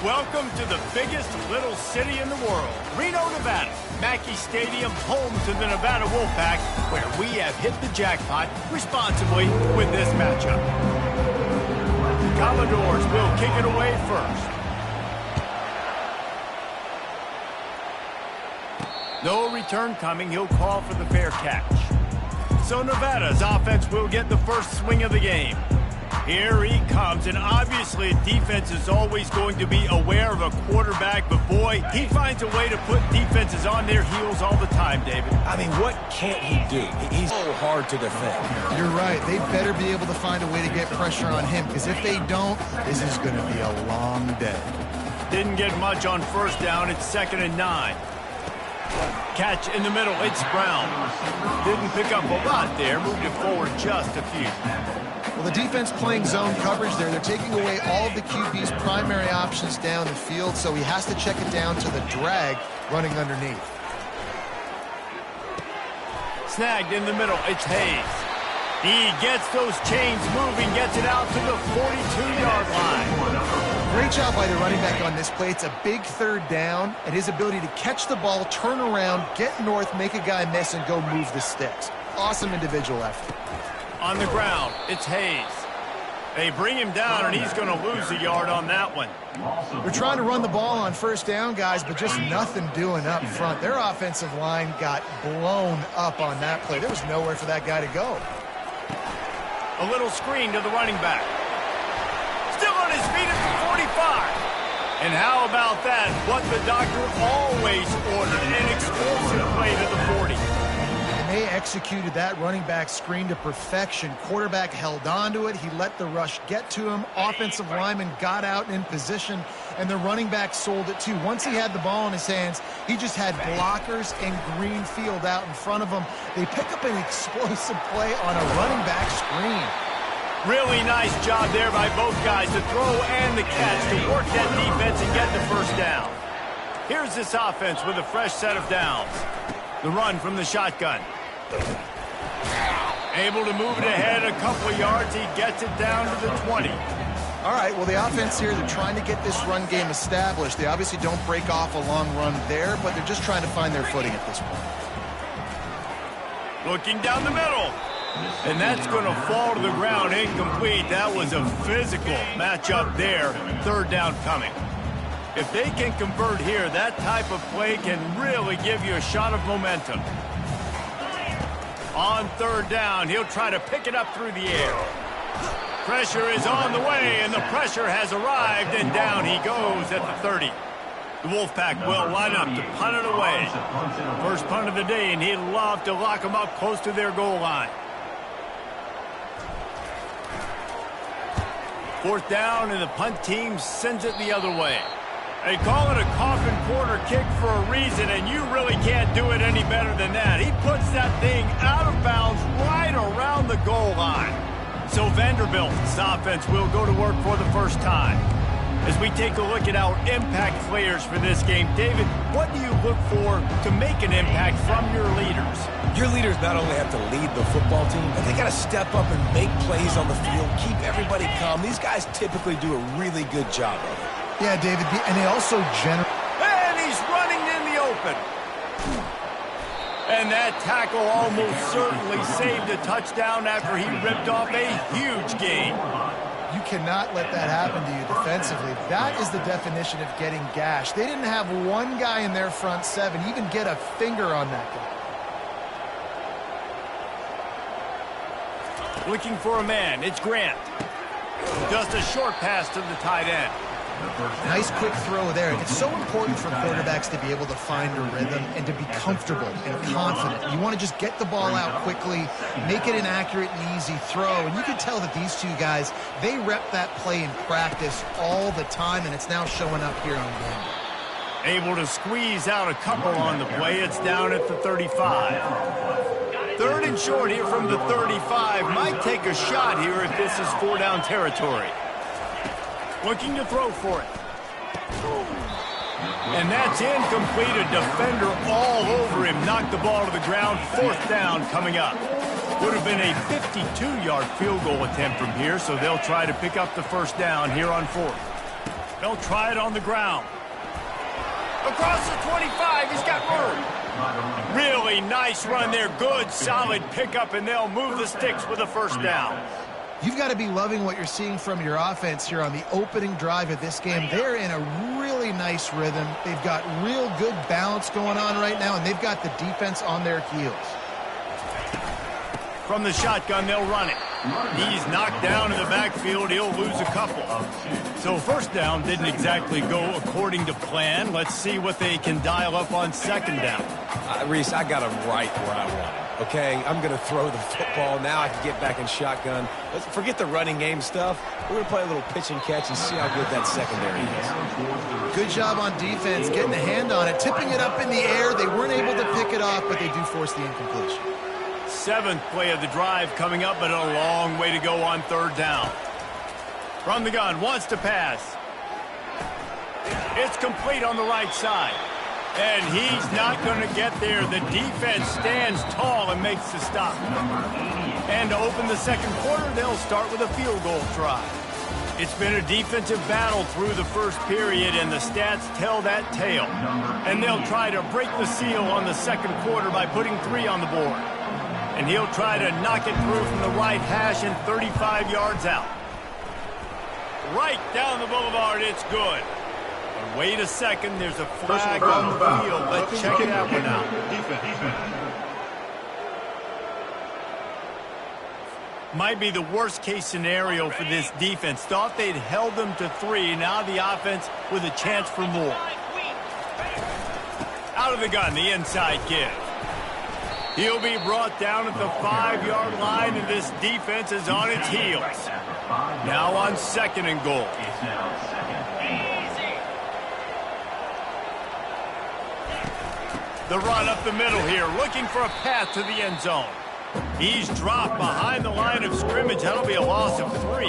Welcome to the biggest little city in the world, Reno, Nevada. Mackey Stadium, home to the Nevada Wolfpack, where we have hit the jackpot responsibly with this matchup. The Commodores will kick it away first. No return coming. He'll call for the fair catch. So Nevada's offense will get the first swing of the game. Here he comes, and obviously defense is always going to be aware of a quarterback, but boy, he finds a way to put defenses on their heels all the time, David. I mean, what can't he do? He's so hard to defend. You're right. They better be able to find a way to get pressure on him, because if they don't, this is going to be a long day. Didn't get much on first down. It's 2nd and 9. Catch in the middle. It's Brown. Didn't pick up a lot there. Moved it forward just a few. Well, the defense playing zone coverage there. They're taking away all of the QB's primary options down the field, so he has to check it down to the drag running underneath. Snagged in the middle. It's Hayes. He gets those chains moving, gets it out to the 42-yard line. Great job by the running back on this play. It's a big 3rd down, and his ability to catch the ball, turn around, get north, make a guy miss, and go move the sticks. Awesome individual effort. On the ground, it's Hayes. They bring him down, and he's going to lose a yard on that one. They're trying to run the ball on 1st down, guys, but just nothing doing up front. Their offensive line got blown up on that play. There was nowhere for that guy to go. A little screen to the running back. Still on his feet at the 45. And how about that? What the doctor always ordered, an explosive play to the 40. They executed that running back screen to perfection. Quarterback held on to it. He let the rush get to him. Offensive lineman got out and in position, and the running back sold it too. Once he had the ball in his hands, he just had blockers and green field out in front of him. They pick up an explosive play on a running back screen. Really nice job there by both guys, the throw and the catch, to work that defense and get the first down. Here's this offense with a fresh set of downs. The run from the shotgun. Able to move it ahead a couple of yards. He gets it down to the 20. All right, well, the offense here, they're trying to get this run game established. They obviously don't break off a long run there, but they're just trying to find their footing at this point. Looking down the middle. And that's going to fall to the ground incomplete. That was a physical matchup there. 3rd down coming. If they can convert here, that type of play can really give you a shot of momentum. On 3rd down, he'll try to pick it up through the air. Pressure is on the way, and the pressure has arrived, and down he goes at the 30. The Wolfpack will line up to punt it away. First punt of the day, and he'd love to lock them up close to their goal line. 4th down, and the punt team sends it the other way. They call it a coffin corner kick for a reason, and you really can't do it any better than that. He puts that thing out of bounds right around the goal line. So Vanderbilt's offense will go to work for the first time. As we take a look at our impact players for this game, David, what do you look for to make an impact from your leaders? Your leaders not only have to lead the football team, but they got to step up and make plays on the field, keep everybody calm. These guys typically do a really good job of it. Yeah, David, and they also generate. And he's running in the open. And that tackle almost certainly saved a touchdown after he ripped off a huge gain. You cannot let that happen to you defensively. That is the definition of getting gashed. They didn't have one guy in their front 7 even get a finger on that guy. Looking for a man. It's Grant. Just a short pass to the tight end. Nice quick throw there. It's so important for quarterbacks to be able to find a rhythm and to be comfortable and confident. You want to just get the ball out quickly, make it an accurate and easy throw. And you can tell that these two guys, they rep that play in practice all the time, and it's now showing up here on game. Able to squeeze out a couple on the play. It's down at the 35. 3rd and short here from the 35. Might take a shot here if this is 4-down territory. Looking to throw for it. And that's incomplete. A defender all over him. Knocked the ball to the ground. 4th down coming up. Would have been a 52-yard field goal attempt from here, so they'll try to pick up the first down here on 4th. They'll try it on the ground. Across the 25, he's got room. Really nice run there. Good, solid pickup, and they'll move the sticks with a first down. You've got to be loving what you're seeing from your offense here on the opening drive of this game. They're in a really nice rhythm. They've got real good balance going on right now, and they've got the defense on their heels. From the shotgun, they'll run it. He's knocked down in the backfield. He'll lose a couple. So first down didn't exactly go according to plan. Let's see what they can dial up on second down. Reese, I got him right where I want him. Okay, I'm going to throw the football. Now I can get back in shotgun. Let's forget the running game stuff. We're going to play a little pitch and catch and see how good that secondary is. Good job on defense, getting a hand on it, tipping it up in the air. They weren't able to pick it off, but they do force the incompletion. Seventh play of the drive coming up, but a long way to go on third down. From the gun, wants to pass. It's complete on the right side. And he's not going to get there. The defense stands tall and makes the stop. And to open the second quarter, they'll start with a field goal try. It's been a defensive battle through the first period, and the stats tell that tale. And they'll try to break the seal on the second quarter by putting 3 on the board. And he'll try to knock it through from the right hash and 35 yards out. Right down the boulevard, it's good. But wait a second, there's a flag on the field. Let's check that one out. Might be the worst case scenario for this defense. Thought they'd held them to 3. Now the offense with a chance for more. Out of the gun, the inside give. He'll be brought down at the 5-yard line, and this defense is on its heels. Now on second and goal. The run up the middle here, looking for a path to the end zone. He's dropped behind the line of scrimmage. That'll be a loss of 3.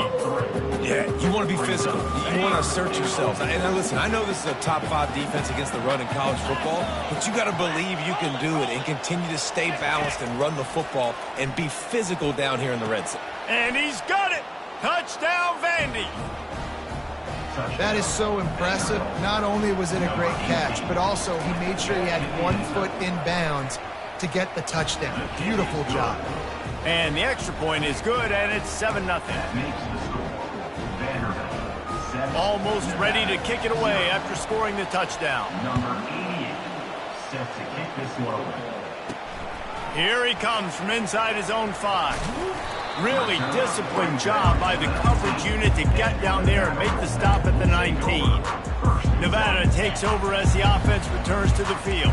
Yeah, you want to be physical. You want to assert yourselves. And now listen, I know this is a top 5 defense against the run in college football, but you got to believe you can do it and continue to stay balanced and run the football and be physical down here in the red zone. And he's got it. Touchdown, Vandy. That is so impressive. Not only was it a great catch, but also he made sure he had 1 foot in bounds to get the touchdown. Beautiful job. And the extra point is good, and it's 7-0. Almost ready to kick it away after scoring the touchdown. Number 88, set to kick this one away. Here he comes from inside his own 5. Really disciplined job by the coverage unit to get down there and make the stop at the 19. Nevada takes over as the offense returns to the field.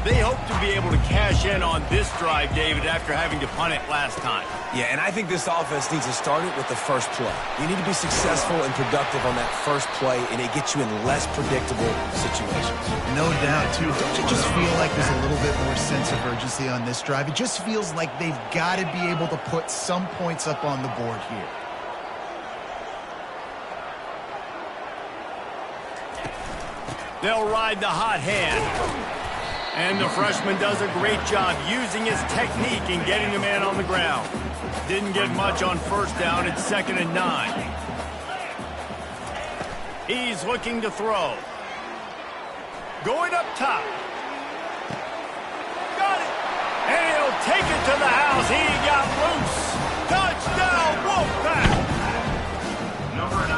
They hope to be able to cash in on this drive, David, after having to punt it last time. Yeah, and I think this offense needs to start it with the first play. You need to be successful and productive on that first play, and it gets you in less predictable situations. No doubt, too. Don't you just feel like there's a little bit more sense of urgency on this drive? It just feels like they've got to be able to put some points up on the board here. They'll ride the hot hand. And the freshman does a great job using his technique and getting the man on the ground. Didn't get much on first down. It's 2nd and 9. He's looking to throw. Going up top. Got it. And he'll take it to the house. He got loose. Touchdown, Wolfpack.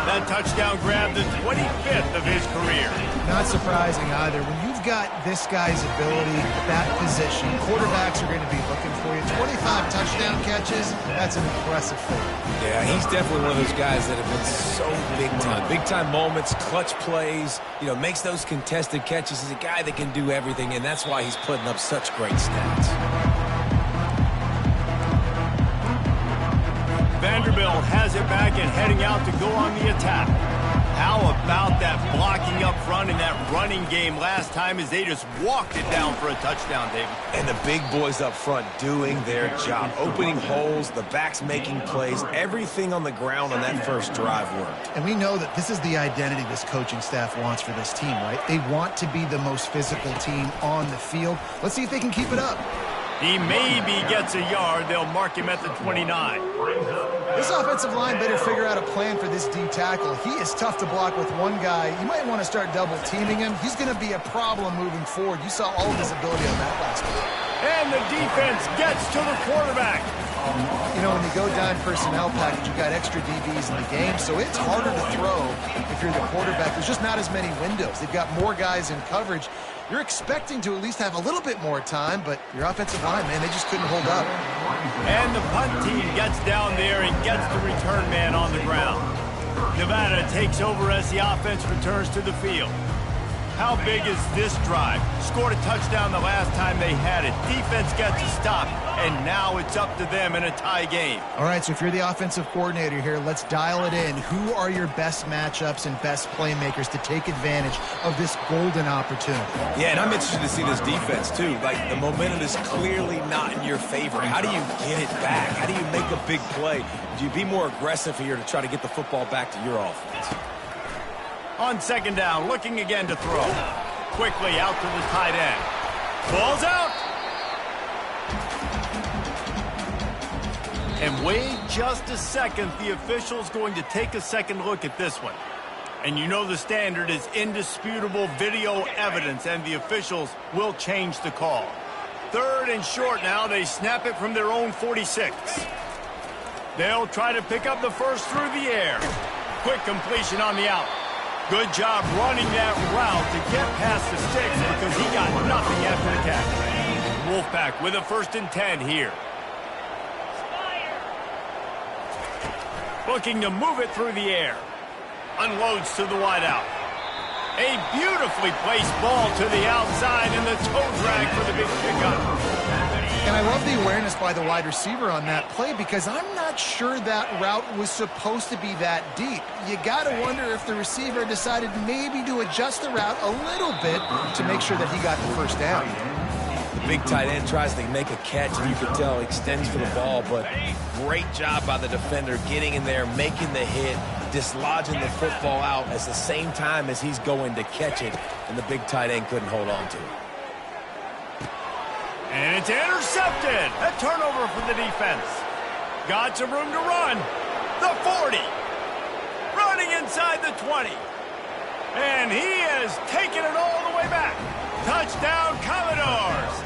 That touchdown grabbed the 25th of his career. Not surprising either. When you've got this guy's ability at that position, quarterbacks are going to be looking for you. 25 touchdown catches, that's an impressive thing. Yeah, he's definitely one of those guys that have been so big time. Big time moments, clutch plays, makes those contested catches. He's a guy that can do everything, and that's why he's putting up such great stats. Vanderbilt has it back and heading out to go on the attack. How about that blocking up front in that running game last time as they just walked it down for a touchdown, David? And the big boys up front doing their job. Opening holes, the backs making plays. Everything on the ground on that first drive worked. And we know that this is the identity this coaching staff wants for this team, right? They want to be the most physical team on the field. Let's see if they can keep it up. He maybe gets a yard. They'll mark him at the 29. This offensive line better figure out a plan for this D tackle. He is tough to block with one guy. You might want to start double teaming him. He's going to be a problem moving forward. You saw all of his ability on that last one. And the defense gets to the quarterback. You know, when you go dime personnel package, you've got extra DBs in the game, so it's harder to throw if you're the quarterback. There's just not as many windows. They've got more guys in coverage. You're expecting to at least have a little bit more time, but your offensive line, man, they just couldn't hold up. And the punt team gets down there and gets the return man on the ground. Nevada takes over as the offense returns to the field. How big is this drive? Scored a touchdown the last time they had it. Defense gets a stop, and now it's up to them in a tie game. All right, so if you're the offensive coordinator here, let's dial it in. Who are your best matchups and best playmakers to take advantage of this golden opportunity? Yeah, and I'm interested to see this defense, too. Like, the momentum is clearly not in your favor. How do you get it back? How do you make a big play? Do you be more aggressive here to try to get the football back to your offense? On second down, looking again to throw. Quickly out to the tight end. Ball's out. And wait just a second. The official's going to take a second look at this one. And you know the standard is indisputable video evidence, and the officials will change the call. Third and short now. They snap it from their own 46. They'll try to pick up the first through the air. Quick completion on the out. Good job running that route to get past the sticks because he got nothing after the catch. Wolfpack with a 1st and 10 here. Looking to move it through the air. Unloads to the wideout. A beautifully placed ball to the outside and the toe drag for the big pickup. And I love the awareness by the wide receiver on that play because I'm not sure that route was supposed to be that deep. You got to wonder if the receiver decided maybe to adjust the route a little bit to make sure that he got the first down. The big tight end tries to make a catch, and you can tell he extends for the ball, but great job by the defender getting in there, making the hit, dislodging the football out at the same time as he's going to catch it, and the big tight end couldn't hold on to it. And it's intercepted. A turnover for the defense. Got some room to run. The 40. Running inside the 20. And he has taken it all the way back. Touchdown, Commodores.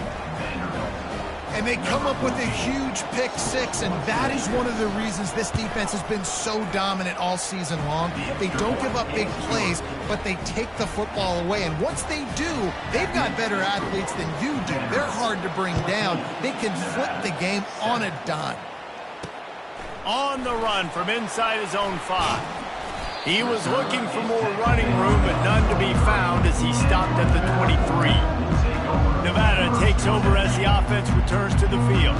And they come up with a huge pick six, and that is one of the reasons this defense has been so dominant all season long. They don't give up big plays, but they take the football away. And once they do, they've got better athletes than you do. They're hard to bring down. They can flip the game on a dime. On the run from inside his own 5. He was looking for more running room, but none to be found as he stopped at the 23. Nevada takes over as the offense returns to the field.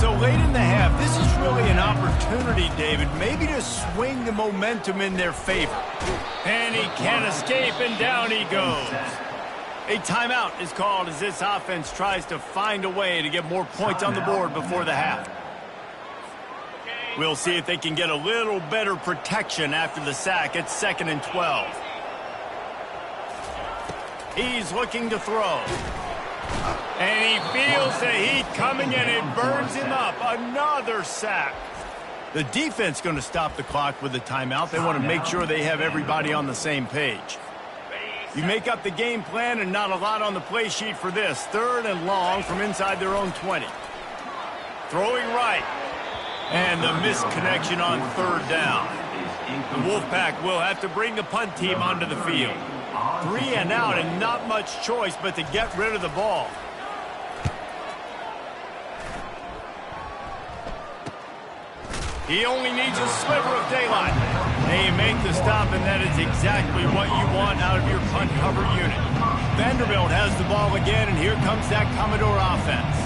So late in the half, this is really an opportunity, David, maybe to swing the momentum in their favor. And he can't escape, and down he goes. A timeout is called as this offense tries to find a way to get more points on the board before the half. We'll see if they can get a little better protection after the sack. It's 2nd and 12. He's looking to throw. And he feels the heat coming, and it burns him up. Another sack. The defense going to stop the clock with a timeout. They want to make sure they have everybody on the same page. You make up the game plan and not a lot on the play sheet for this. 3rd and long from inside their own 20. Throwing right. And the misconnection on 3rd down. The Wolfpack will have to bring the punt team onto the field. 3 and out, and not much choice but to get rid of the ball. He only needs a sliver of daylight. They make the stop, and that is exactly what you want out of your punt cover unit. Vanderbilt has the ball again, and here comes that Commodore offense.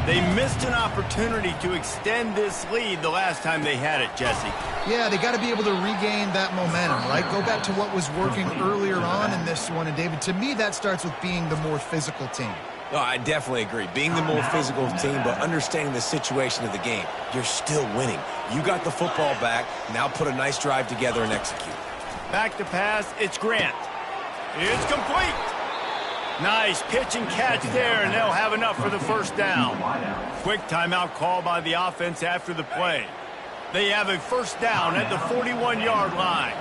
They missed an opportunity to extend this lead the last time they had it, Jesse. Yeah, they got to be able to regain that momentum, right? Go back to what was working earlier on in this one. And, David, to me, that starts with being the more physical team. No, I definitely agree. Being the more physical team, but understanding the situation of the game. You're still winning. You got the football back. Now put a nice drive together and execute. Back to pass. It's Grant. It's complete. Nice pitch and catch there, and they'll have enough for the first down. Quick timeout call by the offense after the play. They have a first down at the 41-yard line.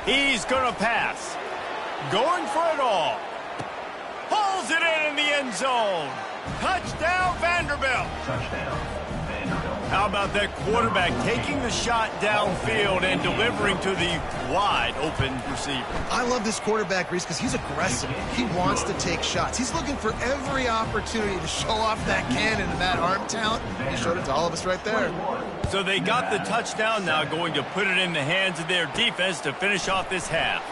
He's going to pass. Going for it all. Pulls it in the end zone. Touchdown, Vanderbilt. Touchdown, Vanderbilt. How about that quarterback taking the shot downfield and delivering to the wide-open receiver? I love this quarterback, Reese, because he's aggressive. He wants to take shots. He's looking for every opportunity to show off that cannon and that arm talent. He showed it to all of us right there. So they got the touchdown, now going to put it in the hands of their defense to finish off this half.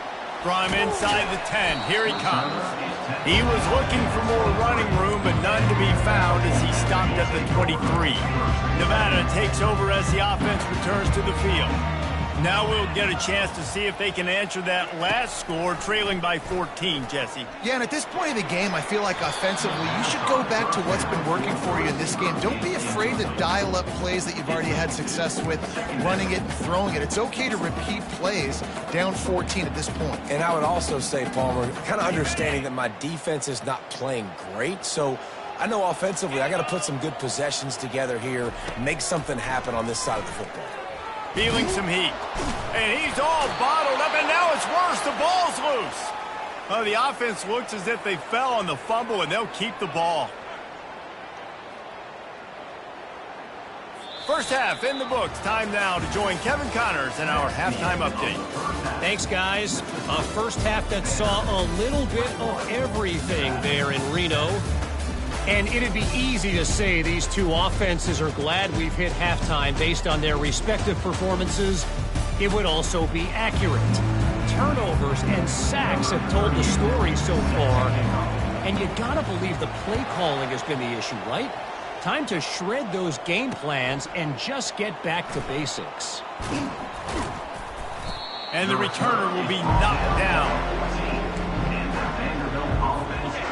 From inside the 10, here he comes. He was looking for more running room, but none to be found as he stopped at the 23. Nevada takes over as the offense returns to the field. Now we'll get a chance to see if they can answer that last score, trailing by 14, Jesse. Yeah, and at this point of the game, I feel like offensively, you should go back to what's been working for you in this game. Don't be afraid to dial up plays that you've already had success with, running it and throwing it. It's okay to repeat plays down 14 at this point. And I would also say, Palmer, kind of understanding that my defense is not playing great, so I know offensively I got to put some good possessions together here, make something happen on this side of the football. Feeling some heat. And he's all bottled up, and now it's worse. The ball's loose. Oh, the offense looks as if they fell on the fumble, and they'll keep the ball. First half in the books. Time now to join Kevin Connors in our halftime update. Thanks, guys. A first half that saw a little bit of everything there in Reno. And it'd be easy to say these two offenses are glad we've hit halftime based on their respective performances. It would also be accurate. Turnovers and sacks have told the story so far. And you gotta believe the play calling has been the issue, right? Time to shred those game plans and just get back to basics. And the returner will be knocked down.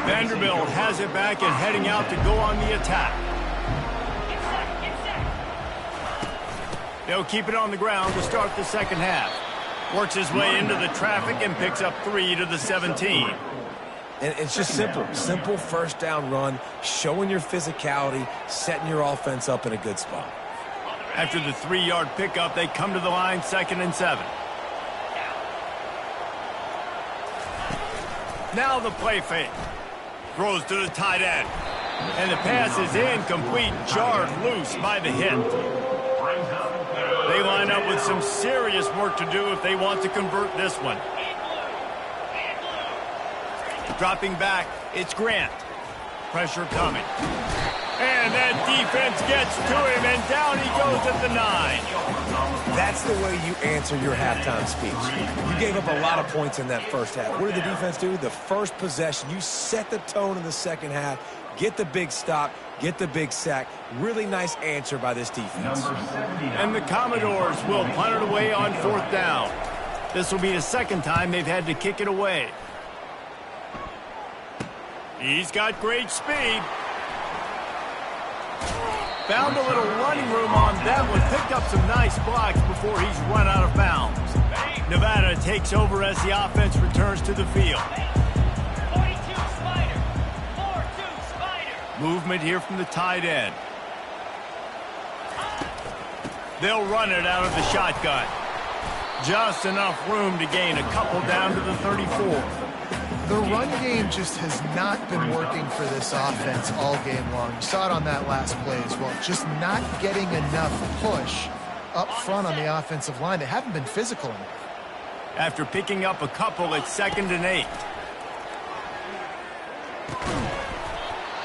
Vanderbilt has it back and heading out to go on the attack. They'll keep it on the ground to start the second half. Works his way into the traffic and picks up 3 to the 17. And it's just simple. Simple first down run, showing your physicality, setting your offense up in a good spot. After the 3-yard pickup, they come to the line, 2nd and 7. Now the play fake. Throws to the tight end. And the pass is incomplete, jarred loose by the hit. They line up with some serious work to do if they want to convert this one. Dropping back, it's Grant. Pressure coming. And that defense gets to him, and down he goes at the 9. That's the way you answer your halftime speech. You gave up a lot of points in that first half. What did the defense do? The first possession, you set the tone in the second half, get the big stop, get the big sack. Really nice answer by this defense. And the Commodores will punt it away on 4th down. This will be the second time they've had to kick it away. He's got great speed. Found a little running room on that one. Picked up some nice blocks before he's run out of bounds. Nevada takes over as the offense returns to the field. 42 Spider. 4-2 Spider. Movement here from the tight end. They'll run it out of the shotgun. Just enough room to gain a couple down to the 34. The run game just has not been working for this offense all game long. You saw it on that last play as well. Just not getting enough push up front on the offensive line. They haven't been physical enough. After picking up a couple, it's 2nd and 8.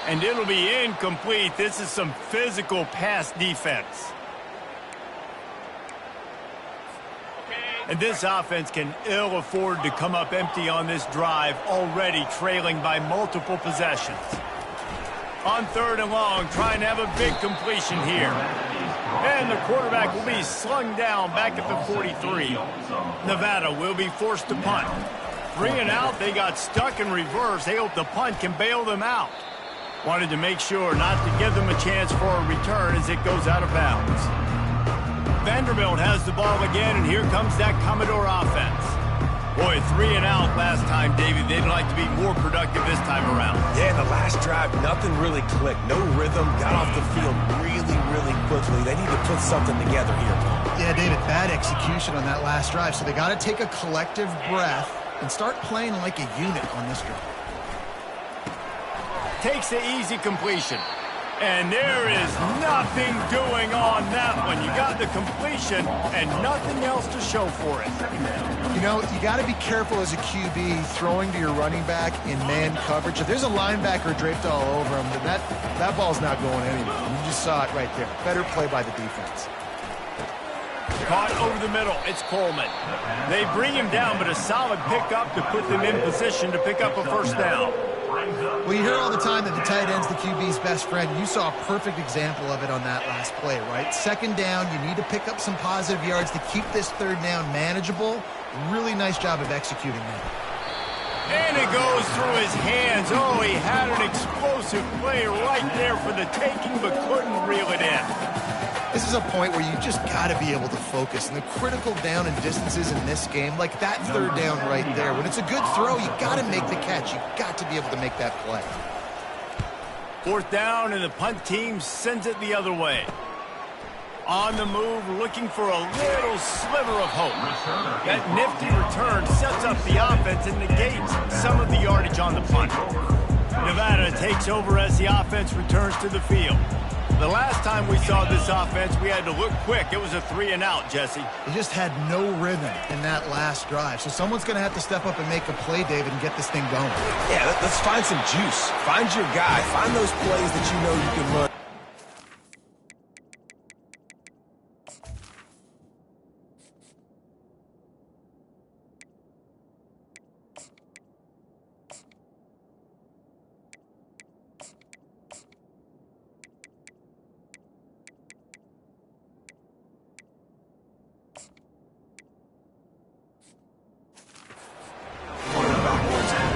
And it'll be incomplete. This is some physical pass defense. And this offense can ill afford to come up empty on this drive, already trailing by multiple possessions. On 3rd and long, trying to have a big completion here. And the quarterback will be slung down back at the 43. Nevada will be forced to punt. 3 and out, they got stuck in reverse. They hope the punt can bail them out. Wanted to make sure not to give them a chance for a return as it goes out of bounds. Vanderbilt has the ball again, and here comes that Commodore offense. Boy, a 3 and out last time, David. They'd like to be more productive this time around. Yeah, in the last drive, nothing really clicked. No rhythm, got off the field really quickly. They need to put something together here, Paul. Yeah, David, bad execution on that last drive, so they got to take a collective breath and start playing like a unit on this drive. Takes the easy completion. And there is nothing doing on that one. You got the completion and nothing else to show for it. You know, you got to be careful as a QB throwing to your running back in man coverage. If there's a linebacker draped all over him, then that ball's not going anywhere. You just saw it right there. Better play by the defense. Caught over the middle. It's Coleman. They bring him down, but a solid pickup to put them in position to pick up a first down. Well, you hear all the time that the tight end's the QB's best friend. You saw a perfect example of it on that last play, right? Second down, you need to pick up some positive yards to keep this third down manageable. Really nice job of executing that. And it goes through his hands. Oh, he had an explosive play right there for the taking, but couldn't reel it in. This is a point where you just got to be able to focus. And the critical down and distances in this game, like that third down right there, when it's a good throw, you got to make the catch. You got to be able to make that play. Fourth down, and the punt team sends it the other way. On the move, looking for a little sliver of hope. That nifty return sets up the offense and negates some of the yardage on the punt. Nevada takes over as the offense returns to the field. The last time we saw this offense, we had to look quick. It was a 3 and out, Jesse. They just had no rhythm in that last drive. So someone's going to have to step up and make a play, David, and get this thing going. Yeah, let's find some juice. Find your guy. Find those plays that you know you can run.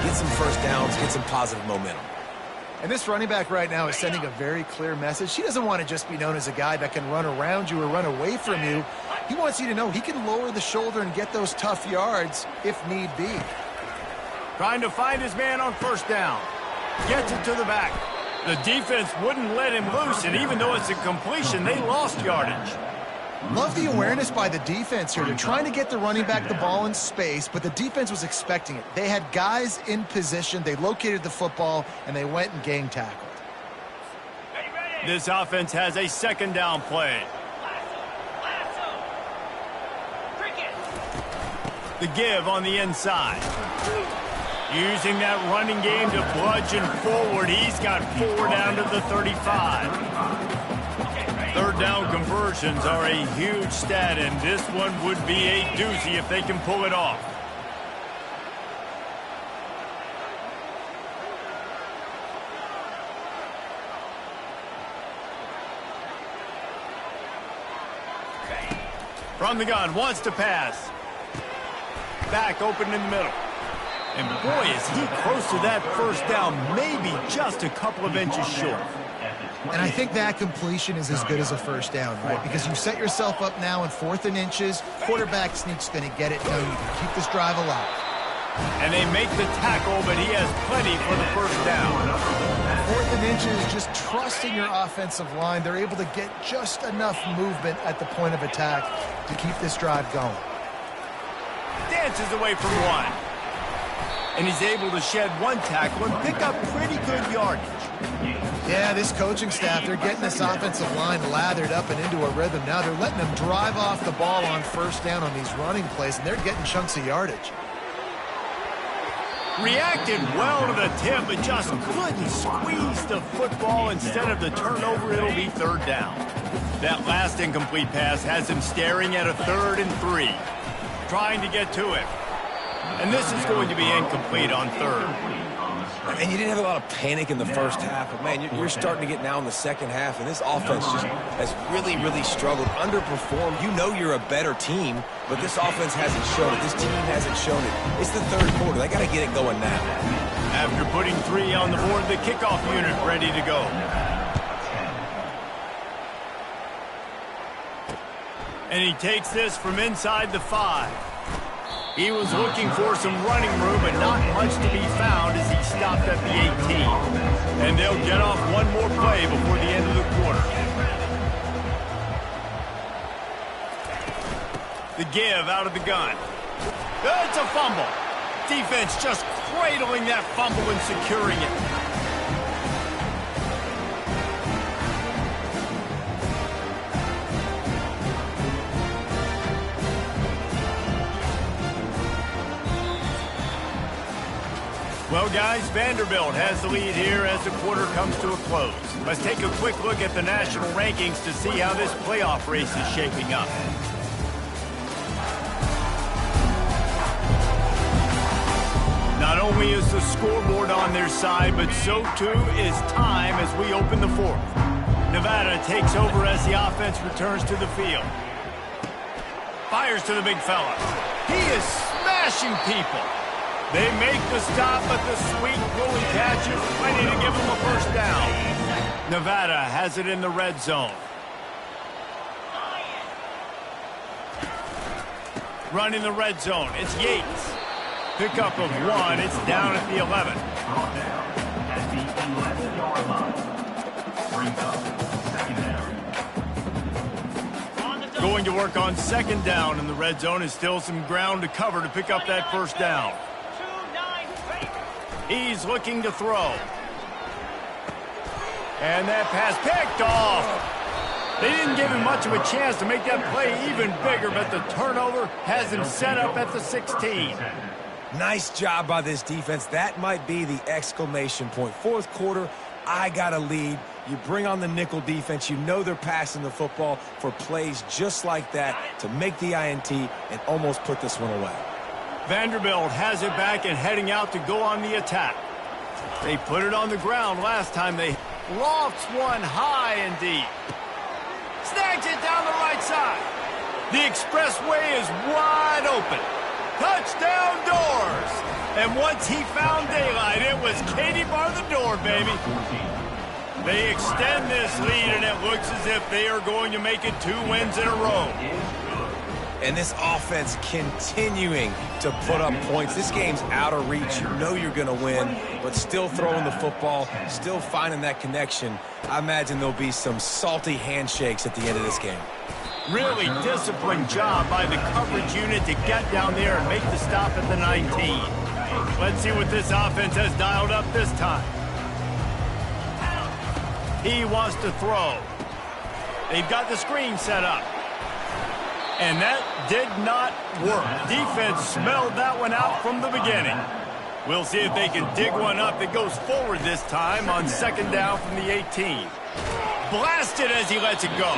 Get some first downs, get some positive momentum. And this running back right now is sending a very clear message. He doesn't want to just be known as a guy that can run around you or run away from you. He wants you to know he can lower the shoulder and get those tough yards if need be. Trying to find his man on first down. Gets it to the back. The defense wouldn't let him loose, and even though it's a completion, they lost yardage. Love the awareness by the defense here. They're trying to get the running back the ball in space, but the defense was expecting it. They had guys in position. They located the football, and they went and gang tackled. This offense has a second down play. The give on the inside. Using that running game to bludgeon forward. He's got 4 down to the 35. Third down conversions are a huge stat, and this one would be a doozy if they can pull it off. From the gun, wants to pass. Back open in the middle. And boy, is he close to that first down, maybe just a couple of inches short. And I think that completion is as good as a first down, right? Because you set yourself up now in 4th and inches. Quarterback sneak's going to get it. No, you can keep this drive alive. And they make the tackle, but he has plenty for the first down. 4th and inches, just trusting your offensive line. They're able to get just enough movement at the point of attack to keep this drive going. Dances away from one. And he's able to shed one tackle and pick up pretty good yardage. Yeah, this coaching staff, they're getting this offensive line lathered up and into a rhythm. Now they're letting them drive off the ball on first down on these running plays, and they're getting chunks of yardage. Reacted well to the tip, but just couldn't squeeze the football. Instead of the turnover, it'll be third down. That last incomplete pass has him staring at a 3rd and 3. Trying to get to it. And this is going to be incomplete on 3rd. And you didn't have a lot of panic in the first half, but, man, you're starting to get now in the second half, and this offense just has really, really struggled, underperformed. You know you're a better team, but this offense hasn't shown it. This team hasn't shown it. It's the 3rd quarter. They got to get it going now. After putting 3 on the board, the kickoff unit ready to go. And he takes this from inside the 5. He was looking for some running room, but not much to be found as he stopped at the 18. And they'll get off one more play before the end of the quarter. The give out of the gun. It's a fumble. Defense just cradling that fumble and securing it. Well, guys, Vanderbilt has the lead here as the quarter comes to a close. Let's take a quick look at the national rankings to see how this playoff race is shaping up. Not only is the scoreboard on their side, but so too is time as we open the fourth. Nevada takes over as the offense returns to the field. Fires to the big fella. He is smashing people. They make the stop, but the sweet goalie catch is plenty to give them a first down. Nevada has it in the red zone. Running the red zone, it's Yates. Pickup of one, it's down at the 11. At the 11-yard line. Brings up second down. Going to work on second down in the red zone. Is still some ground to cover to pick up that first down. He's looking to throw. And that pass picked off. They didn't give him much of a chance to make that play even bigger, but the turnover has him set up at the 16. Nice job by this defense. That might be the exclamation point. Fourth quarter, I got a lead. You bring on the nickel defense. You know they're passing the football for plays just like that to make the INT and almost put this one away. Vanderbilt has it back and heading out to go on the attack. They put it on the ground last time. They lofts one high and deep. Snags it down the right side. The expressway is wide open. Touchdown Doors! And once he found daylight, it was Katie bar the door, baby. They extend this lead, and it looks as if they are going to make it 2 wins in a row. And this offense continuing to put up points. This game's out of reach. You know you're going to win, but still throwing the football, still finding that connection. I imagine there'll be some salty handshakes at the end of this game. Really disciplined job by the coverage unit to get down there and make the stop at the 19. Let's see what this offense has dialed up this time. He wants to throw. They've got the screen set up. And that did not work. Defense smelled that one out from the beginning. We'll see if they can dig one up that goes forward this time on second down from the 18. Blasted as he lets it go.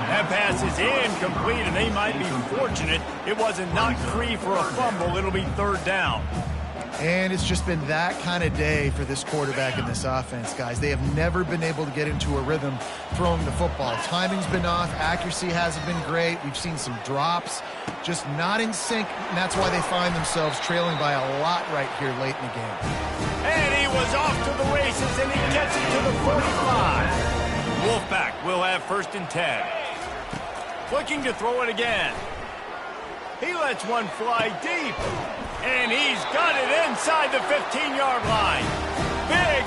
That pass is incomplete, and they might be fortunate it wasn't knocked free for a fumble. It'll be third down. And it's just been that kind of day for this quarterback and this offense, guys. They have never been able to get into a rhythm throwing the football. Timing's been off. Accuracy hasn't been great. We've seen some drops. Just not in sync, and that's why they find themselves trailing by a lot right here late in the game. And he was off to the races, and he gets it to the 45. Wolfpack will have first and 10. Looking to throw it again. He lets one fly deep. And he's got it inside the 15-yard line.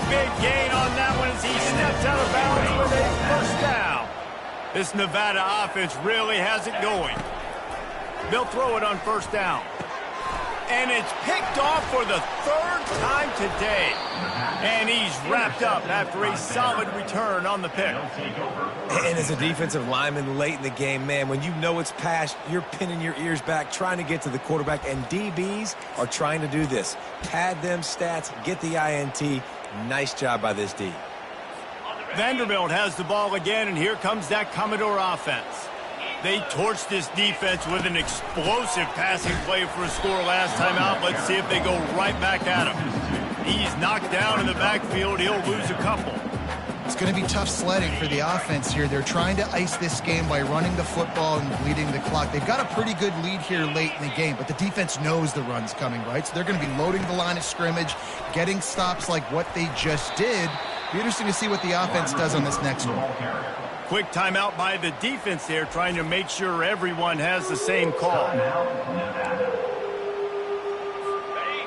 Big gain on that one as he steps out of bounds with a first down. This Nevada offense really has it going. They'll throw it on first down. And it's picked off for the third time today. And he's wrapped up after a solid return on the pick. And as a defensive lineman late in the game, man, when you know it's passed, you're pinning your ears back, trying to get to the quarterback. And DBs are trying to do this. Pad them stats, get the INT. Nice job by this D. Vanderbilt has the ball again, and here comes that Commodore offense. They torched this defense with an explosive passing play for a score last time out. Let's see if they go right back at him. He's knocked down in the backfield. He'll lose a couple. It's going to be tough sledding for the offense here. They're trying to ice this game by running the football and bleeding the clock. They've got a pretty good lead here late in the game, but the defense knows the run's coming, right? So they're going to be loading the line of scrimmage, getting stops like what they just did. Be interesting to see what the offense does on this next one. Quick timeout by the defense there, trying to make sure everyone has the same call.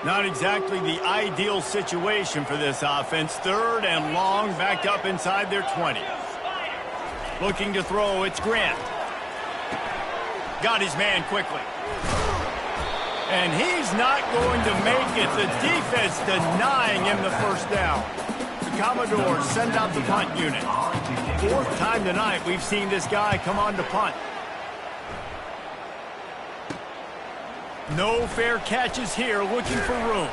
Not exactly the ideal situation for this offense. 3rd and long, backed up inside their 20. Looking to throw, it's Grant. Got his man quickly. And he's not going to make it. The defense denying him the first down. The Commodores send out the punt unit. 4th time tonight we've seen this guy come on to punt. No fair catches here, looking for room.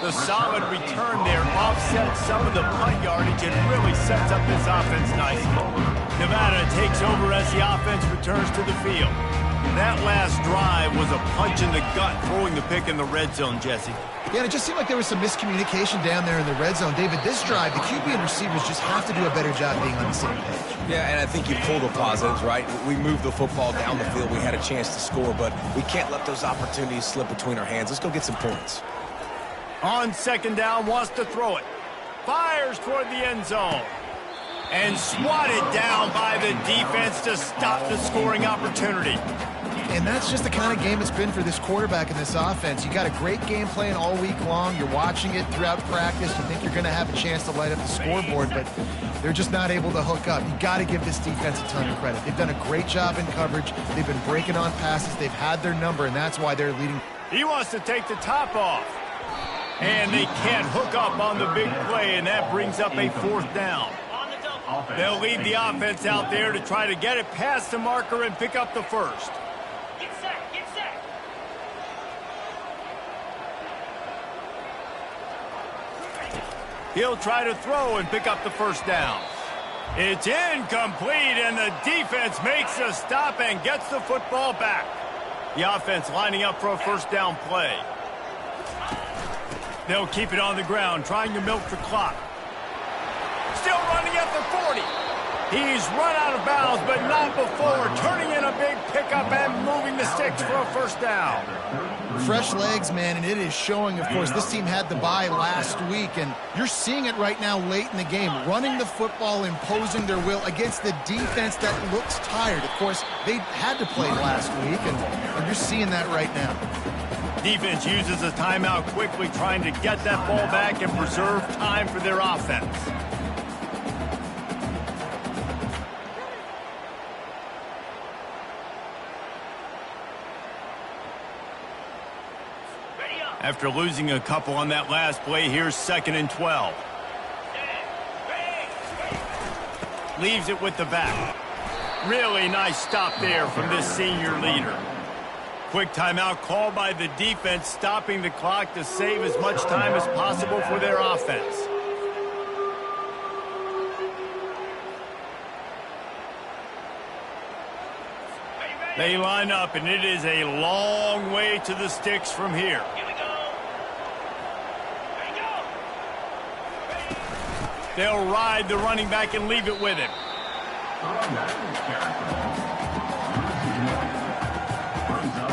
The solid return there offsets some of the punt yardage and really sets up this offense nicely. Nevada takes over as the offense returns to the field. That last drive was a punch in the gut, throwing the pick in the red zone, Jesse. Yeah, and it just seemed like there was some miscommunication down there in the red zone. David, this drive, the QB and receivers just have to do a better job being on the same page. Yeah, and I think you pull the positives, right? We moved the football down the field. We had a chance to score, but we can't let those opportunities slip between our hands. Let's go get some points. On 2nd down, wants to throw it. Fires toward the end zone. And swatted down by the defense to stop the scoring opportunity. And that's just the kind of game it's been for this quarterback in this offense. You got a great game plan all week long. You're watching it throughout practice. You think you're going to have a chance to light up the scoreboard, but they're just not able to hook up. You got to give this defense a ton of credit. They've done a great job in coverage. They've been breaking on passes. They've had their number, and that's why they're leading. He wants to take the top off. And they can't hook up on the big play, and that brings up a 4th down. They'll lead the offense out there to try to get it past the marker and pick up the first. Get set, get set. He'll try to throw and pick up the first down. It's incomplete, and the defense makes a stop and gets the football back. The offense lining up for a first down play. They'll keep it on the ground, trying to milk the clock. Still running at the 40. He's run out of bounds, but not before turning in a big pickup and moving the sticks for a first down. Fresh legs, man, and it is showing. Of course, this team had the bye last week, and you're seeing it right now late in the game. Running the football, imposing their will against the defense that looks tired. Of course, they had to play last week, and you're seeing that right now. Defense uses a timeout quickly, trying to get that ball back and preserve time for their offense. After losing a couple on that last play, here's 2nd and 12. Leaves it with the back. Really nice stop there from this senior leader. Quick timeout called by the defense, stopping the clock to save as much time as possible for their offense. They line up, and it is a long way to the sticks from here. They'll ride the running back and leave it with him.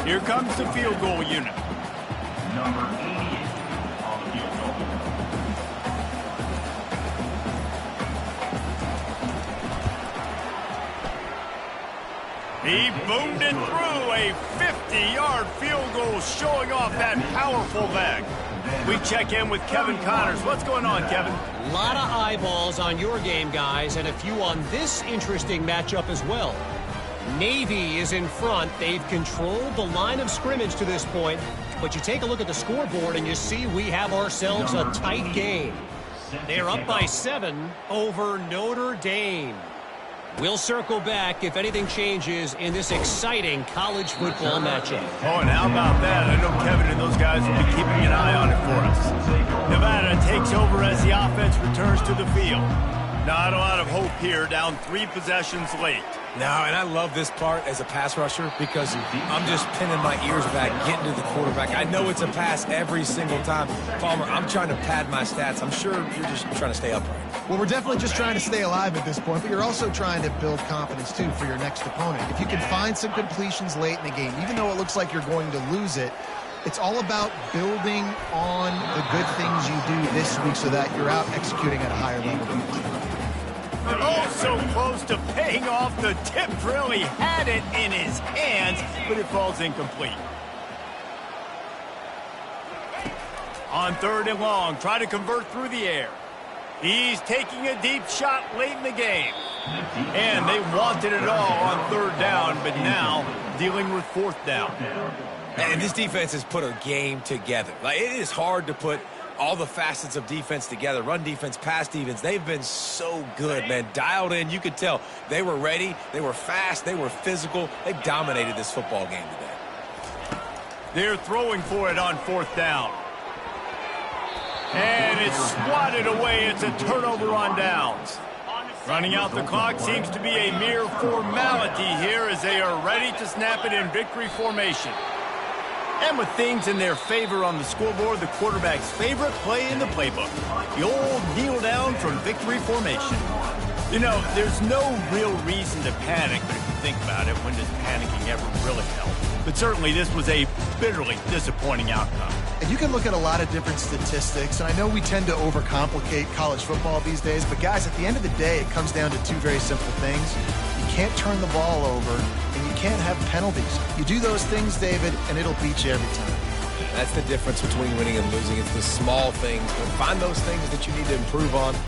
Here comes the field goal unit. Number 88 on the field goal. He boomed it through a 50-yard field goal, showing off that powerful leg. We check in with Kevin Connors. What's going on, Kevin? A lot of eyeballs on your game, guys, and a few on this interesting matchup as well. Navy is in front. They've controlled the line of scrimmage to this point, but you take a look at the scoreboard and you see we have ourselves a tight game. They're up by 7 over Notre Dame. We'll circle back if anything changes in this exciting college football matchup. Oh, and how about that? I know Kevin and those guys will be keeping an eye on it for us. Nevada takes over as the offense returns to the field. Not a lot of hope here, down 3 possessions late. No, and I love this part as a pass rusher because I'm just pinning my ears back, getting to the quarterback. I know it's a pass every single time. Palmer, I'm trying to pad my stats. I'm sure you're just trying to stay upright. Well, we're definitely just trying to stay alive at this point, but you're also trying to build confidence, too, for your next opponent. If you can find some completions late in the game, even though it looks like you're going to lose it, it's all about building on the good things you do this week so that you're out executing at a higher level. Oh, so close to paying off. The tip really had it in his hands, but it falls incomplete. On 3rd and long, try to convert through the air. He's taking a deep shot late in the game. And they wanted it all on 3rd down, but now dealing with 4th down. And this defense has put a game together. Like, it is hard to put all the facets of defense together. Run defense, pass defense. They've been so good, man. Dialed in. You could tell they were ready. They were fast. They were physical. They dominated this football game today. They're throwing for it on 4th down. And it's swatted away. It's a turnover on downs. Running out the clock seems to be a mere formality here as they are ready to snap it in victory formation. And with things in their favor on the scoreboard, the quarterback's favorite play in the playbook, the old kneel down from victory formation. You know, there's no real reason to panic, but if you think about it, when does panicking ever really help? But certainly this was a bitterly disappointing outcome. And you can look at a lot of different statistics, and I know we tend to overcomplicate college football these days, but guys, at the end of the day, it comes down to two very simple things. You can't turn the ball over, and you can't have penalties. You do those things, David, and it'll beat you every time. That's the difference between winning and losing. It's the small things. But find those things that you need to improve on.